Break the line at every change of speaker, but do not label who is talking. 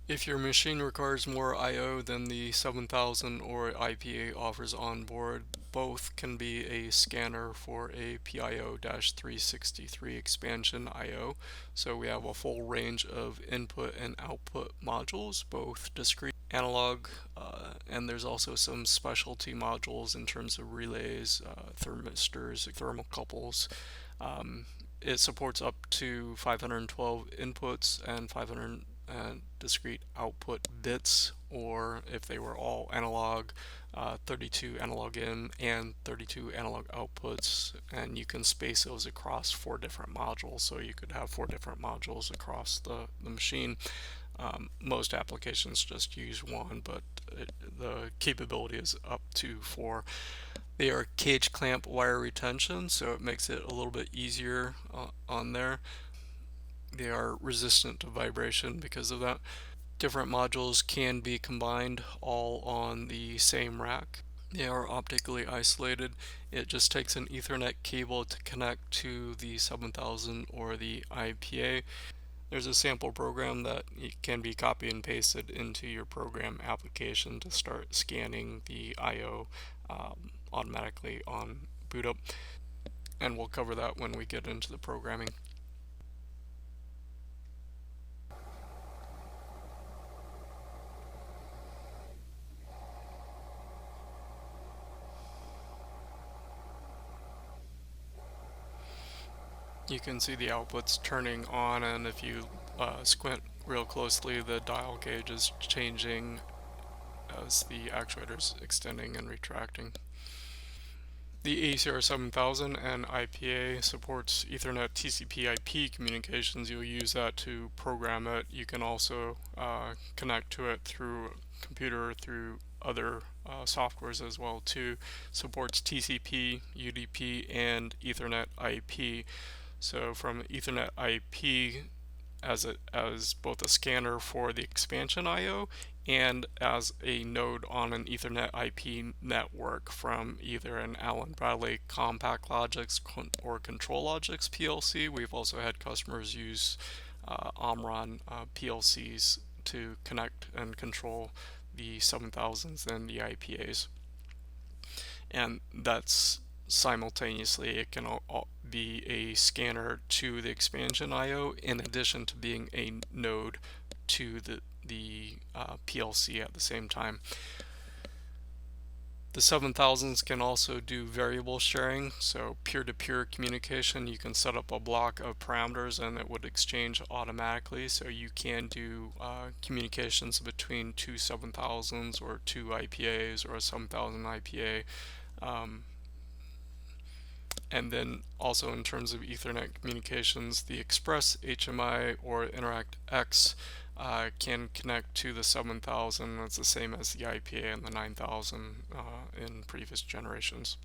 If your machine requires more I/O than the 7000 or IPA offers on board, both can be a scanner for a PIO-363 expansion I/O. So we have a full range of input and output modules, both discrete analog, and there's also some specialty modules in terms of relays, thermistors, thermocouples. It supports up to 512 inputs and 500 discrete output bits, or if they were all analog, 32 analog in and 32 analog outputs, and you can space those across 4 different modules, so you could have 4 different modules across the machine. Most applications just use one, but the capability is up to 4. They are cage clamp wire retention, so it makes it a little bit easier on there. They are resistant to vibration because of that. Different modules can be combined all on the same rack. They are optically isolated. It just takes an Ethernet cable to connect to the 7000 or the IPA. There's a sample program that can be copied and pasted into your program application to start scanning the I/O automatically on boot up, and we'll cover that when we get into the programming. You can see the outputs turning on, and if you squint real closely, the dial gauge is changing as the actuator is extending and retracting. The ACR7000 and IPA supports Ethernet TCP/IP communications. You'll use that to program it. You can also connect to it through a computer, through other softwares as well too. Supports TCP, UDP, and Ethernet IP. So from Ethernet IP as both a scanner for the expansion I/O and as a node on an Ethernet IP network from either an Allen Bradley Compact Logics or Control Logics PLC. We've also had customers use Omron PLCs to connect and control the 7000s and the IPAs. And that's simultaneously, it can be a scanner to the expansion I/O in addition to being a node to the PLC at the same time. The 7000s can also do variable sharing, so peer-to-peer communication. You can set up a block of parameters and it would exchange automatically, so you can do communications between 2 7000s or 2 IPAs or a 7000 IPA. And then also in terms of Ethernet communications, the Express HMI or Interact X can connect to the 7000. That's the same as the IPA and the 9000 in previous generations.